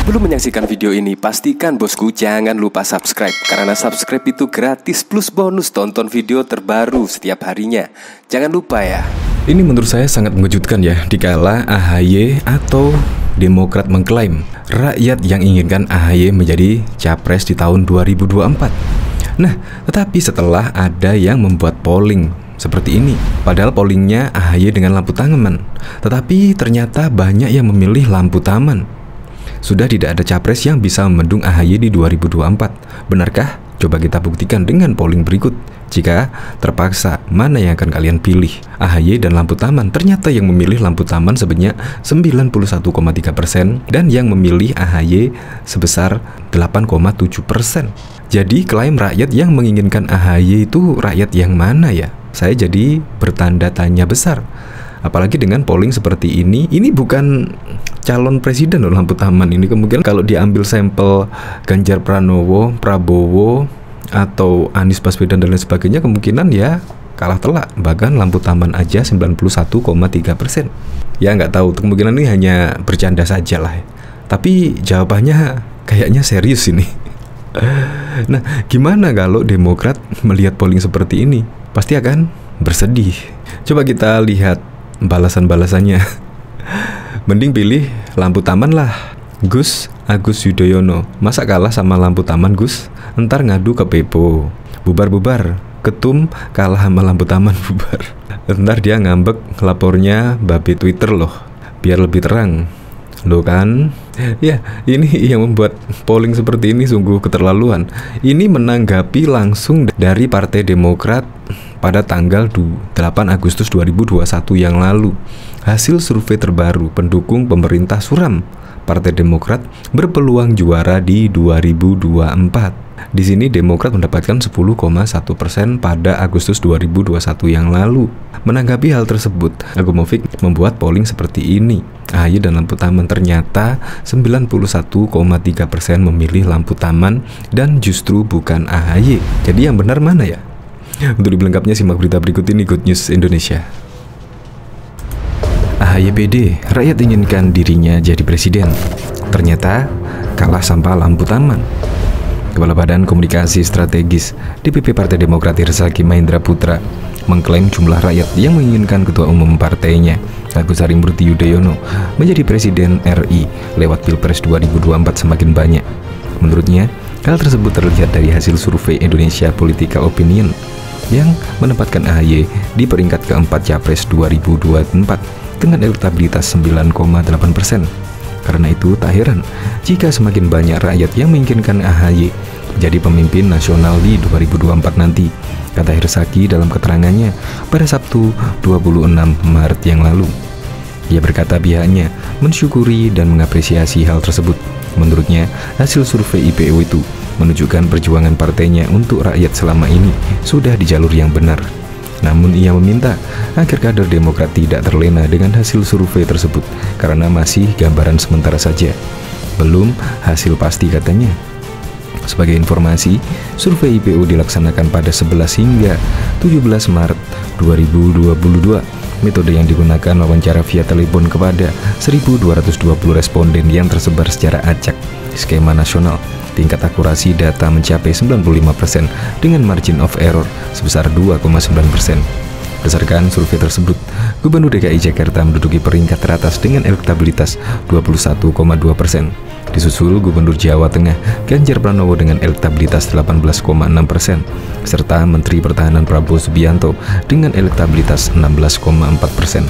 Sebelum menyaksikan video ini, pastikan bosku jangan lupa subscribe. Karena subscribe itu gratis plus bonus tonton video terbaru setiap harinya. Jangan lupa ya. Ini menurut saya sangat mengejutkan ya, dikala AHY atau Demokrat mengklaim rakyat yang inginkan AHY menjadi capres di tahun 2024. Nah, tetapi setelah ada yang membuat polling seperti ini, padahal pollingnya AHY dengan lampu tangan, tetapi ternyata banyak yang memilih lampu taman. Sudah tidak ada capres yang bisa membendung AHY di 2024. Benarkah? Coba kita buktikan dengan polling berikut. Jika terpaksa, mana yang akan kalian pilih? AHY dan lampu taman. Ternyata yang memilih lampu taman sebanyak 91,3% dan yang memilih AHY sebesar 8,7%. Jadi klaim rakyat yang menginginkan AHY itu rakyat yang mana ya? Saya jadi bertanda tanya besar. Apalagi dengan polling seperti ini bukan calon presiden loh lampu taman ini. Kemungkinan kalau diambil sampel Ganjar Pranowo, Prabowo, atau Anies Baswedan dan lain sebagainya, kemungkinan ya kalah telak. Bahkan lampu taman aja 91,3%. Ya nggak tahu, kemungkinan ini hanya bercanda saja lah. Tapi jawabannya kayaknya serius ini. Nah, gimana kalau Demokrat melihat polling seperti ini? Pasti akan bersedih. Coba kita lihat balasan-balasannya. Mending pilih lampu taman lah. Gus Agus Yudhoyono, masa kalah sama lampu taman Gus? Entar ngadu ke Pepo. Bubar-bubar, ketum kalah sama lampu taman, bubar. Entar dia ngambek lapornya babe Twitter loh, biar lebih terang. Loh kan? Ya, ini yang membuat polling seperti ini sungguh keterlaluan. Ini menanggapi langsung dari Partai Demokrat pada tanggal 8 Agustus 2021 yang lalu. Hasil survei terbaru pendukung pemerintah suram. Partai Demokrat berpeluang juara di 2024. Di sini Demokrat mendapatkan 10,1% pada Agustus 2021 yang lalu. Menanggapi hal tersebut, Agomovic membuat polling seperti ini. AHY dan lampu taman, ternyata 91,3% memilih lampu taman dan justru bukan AHY. Jadi yang benar mana ya? Untuk lebih lengkapnya simak berita berikut ini, Good News Indonesia. AHY pede, rakyat inginkan dirinya jadi presiden. Ternyata kalah sampah lampu taman. Kepala Badan Komunikasi Strategis DPP Partai Demokrat Hersaki Mahendra Putra mengklaim jumlah rakyat yang menginginkan Ketua Umum partainya Agus Harimurti Yudhoyono menjadi Presiden RI lewat Pilpres 2024 semakin banyak. Menurutnya, hal tersebut terlihat dari hasil survei Indonesia Political Opinion yang menempatkan AHY di peringkat keempat Capres 2024 dengan elektabilitas 9,8%. Karena itu tak heran jika semakin banyak rakyat yang menginginkan AHY jadi pemimpin nasional di 2024 nanti, kata Hersaki dalam keterangannya pada Sabtu 26 Maret yang lalu. Ia berkata pihaknya mensyukuri dan mengapresiasi hal tersebut. Menurutnya, hasil survei IPO itu menunjukkan perjuangan partainya untuk rakyat selama ini sudah di jalur yang benar. Namun ia meminta agar kader Demokrat tidak terlena dengan hasil survei tersebut karena masih gambaran sementara saja, belum hasil pasti katanya. Sebagai informasi, survei IPO dilaksanakan pada 11 hingga 17 Maret 2022. Metode yang digunakan wawancara via telepon kepada 1.220 responden yang tersebar secara acak. Skema nasional, tingkat akurasi data mencapai 95% dengan margin of error sebesar 2,9%. Berdasarkan survei tersebut, Gubernur DKI Jakarta menduduki peringkat teratas dengan elektabilitas 21,2%. Disusul Gubernur Jawa Tengah Ganjar Pranowo dengan elektabilitas 18,6%, serta Menteri Pertahanan Prabowo Subianto dengan elektabilitas 16,4%.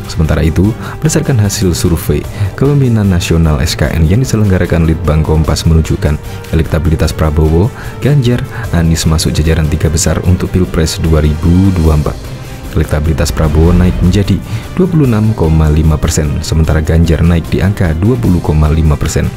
Sementara itu, berdasarkan hasil survei Kepemimpinan Nasional SKN yang diselenggarakan Litbang Kompas menunjukkan elektabilitas Prabowo, Ganjar, Anies masuk jajaran 3 besar untuk Pilpres 2024. Elektabilitas Prabowo naik menjadi 26,5%, sementara Ganjar naik di angka 20,5%.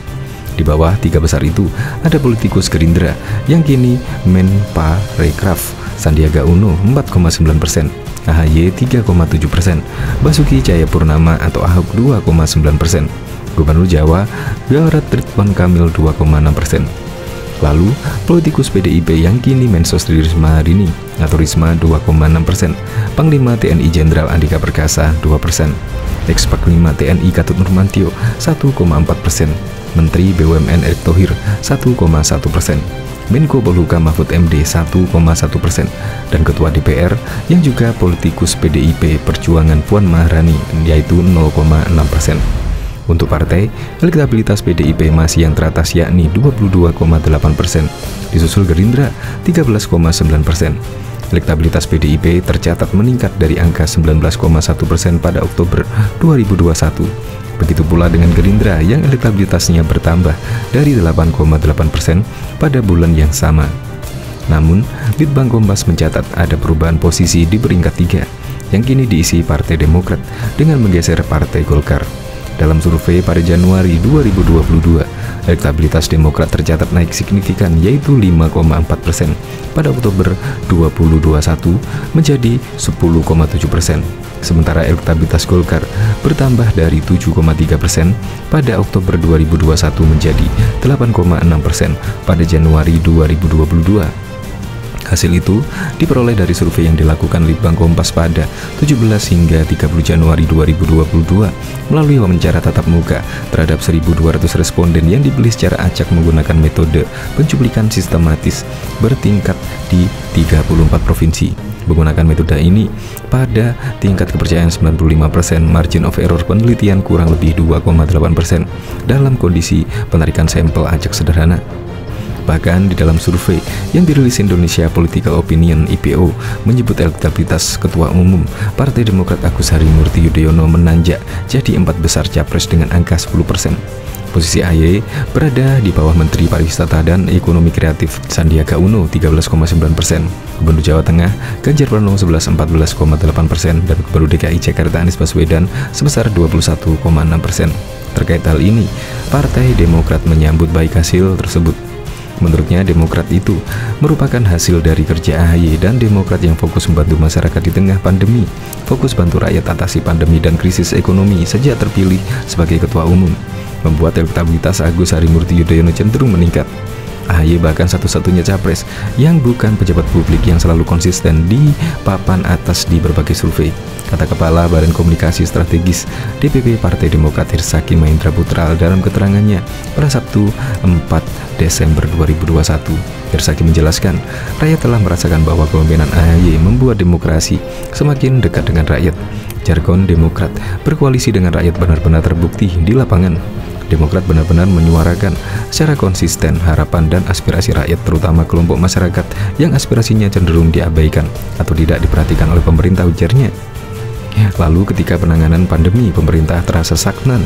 Di bawah 3 besar itu ada politikus Gerindra yang kini Menparekraf, Sandiaga Uno 4,9%, AHY 3,7%, Basuki Cahayapurnama atau Ahok 2,9%, Gubernur Jawa Jarod Ridwan Kamil 2,6%. Lalu, politikus PDIP yang kini Mensos Risma Harini atau Risma 2,6%, Panglima TNI Jenderal Andika Perkasa 2%, Ex-Panglima TNI Gatot Nurmantio 1,4%, Menteri BUMN Erick Thohir 1,1%, Menko Polhukam Mahfud MD 1,1%, dan Ketua DPR yang juga politikus PDIP Perjuangan Puan Maharani yaitu 0,6%. Untuk partai, elektabilitas PDIP masih yang teratas yakni 22,8%, disusul Gerindra 13,9%. Elektabilitas PDIP tercatat meningkat dari angka 19,1% pada Oktober 2021. Begitu pula dengan Gerindra yang elektabilitasnya bertambah dari 8,8% pada bulan yang sama. Namun, Litbang Kompas mencatat ada perubahan posisi di peringkat 3 yang kini diisi Partai Demokrat dengan menggeser Partai Golkar. Dalam survei pada Januari 2022, elektabilitas Demokrat tercatat naik signifikan yaitu 5,4% pada Oktober 2021 menjadi 10,7%. Sementara elektabilitas Golkar bertambah dari 7,3% pada Oktober 2021 menjadi 8,6% pada Januari 2022. Hasil itu diperoleh dari survei yang dilakukan Litbang Kompas pada 17 hingga 30 Januari 2022 melalui wawancara tatap muka terhadap 1.200 responden yang dipilih secara acak menggunakan metode pencuplikan sistematis bertingkat di 34 provinsi. Menggunakan metode ini, pada tingkat kepercayaan 95%, margin of error penelitian kurang lebih 2,8% dalam kondisi penarikan sampel acak sederhana. Bahkan di dalam survei yang dirilis Indonesia Political Opinion (IPO) menyebut elektabilitas Ketua Umum Partai Demokrat Agus Harimurti Yudhoyono menanjak jadi 4 besar capres dengan angka 10%. Posisi AY berada di bawah Menteri Pariwisata dan Ekonomi Kreatif Sandiaga Uno 13,9%, Gubernur Jawa Tengah Ganjar Pranowo 14,8%, dan Gubernur DKI Jakarta Anies Baswedan sebesar 21,6%. Terkait hal ini, Partai Demokrat menyambut baik hasil tersebut. Menurutnya, Demokrat itu merupakan hasil dari kerja AHY dan Demokrat yang fokus membantu masyarakat di tengah pandemi, fokus bantu rakyat atasi pandemi dan krisis ekonomi sejak terpilih sebagai Ketua Umum, membuat elektabilitas Agus Harimurti Yudhoyono cenderung meningkat. AHY bahkan satu-satunya capres yang bukan pejabat publik yang selalu konsisten di papan atas di berbagai survei, kata Kepala Badan Komunikasi Strategis DPP Partai Demokrat Hersaki Mahendra Putra dalam keterangannya pada Sabtu 4 Desember 2021. Hersaki menjelaskan, rakyat telah merasakan bahwa kepemimpinan AHY membuat demokrasi semakin dekat dengan rakyat. Jargon Demokrat berkoalisi dengan rakyat benar-benar terbukti di lapangan. Demokrat benar-benar menyuarakan secara konsisten harapan dan aspirasi rakyat, terutama kelompok masyarakat yang aspirasinya cenderung diabaikan atau tidak diperhatikan oleh pemerintah, ujarnya. Lalu ketika penanganan pandemi, pemerintah terasa stagnan,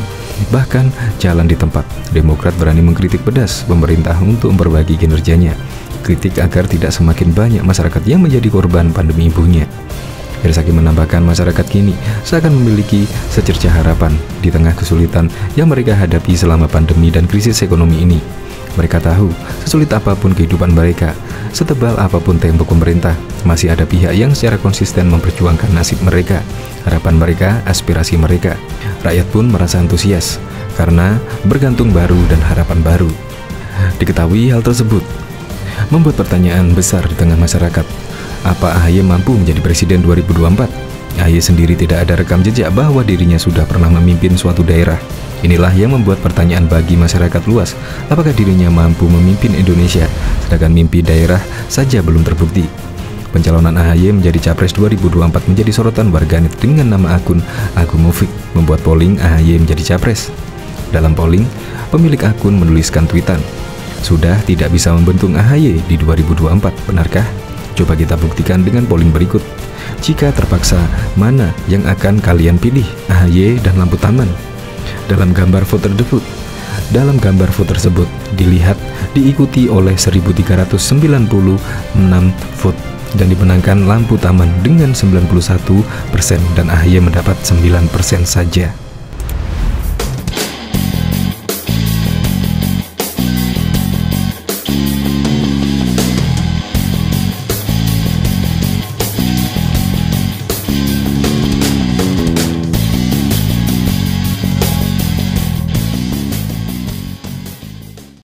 bahkan jalan di tempat. Demokrat berani mengkritik pedas pemerintah untuk memperbaiki kinerjanya. Kritik agar tidak semakin banyak masyarakat yang menjadi korban pandemi ibunya. Hersaki menambahkan, masyarakat kini seakan memiliki secercah harapan di tengah kesulitan yang mereka hadapi selama pandemi dan krisis ekonomi ini. Mereka tahu, sesulit apapun kehidupan mereka, setebal apapun tembok pemerintah, masih ada pihak yang secara konsisten memperjuangkan nasib mereka, harapan mereka, aspirasi mereka. Rakyat pun merasa antusias, karena bergantung baru dan harapan baru. Diketahui hal tersebut membuat pertanyaan besar di tengah masyarakat. Apa AHY mampu menjadi presiden 2024? AHY sendiri tidak ada rekam jejak bahwa dirinya sudah pernah memimpin suatu daerah. Inilah yang membuat pertanyaan bagi masyarakat luas. Apakah dirinya mampu memimpin Indonesia? Sedangkan mimpi daerah saja belum terbukti. Pencalonan AHY menjadi Capres 2024 menjadi sorotan warganet dengan nama akun Agung Mufik membuat polling AHY menjadi Capres. Dalam polling, pemilik akun menuliskan tweetan, "Sudah tidak bisa membentung AHY di 2024, benarkah? Coba kita buktikan dengan polling berikut. Jika terpaksa, mana yang akan kalian pilih, AHY dan lampu taman?" Dalam gambar voter the vote. Dalam gambar vote tersebut dilihat diikuti oleh 1.396 vote dan dimenangkan lampu taman dengan 91% dan AHY mendapat 9% saja.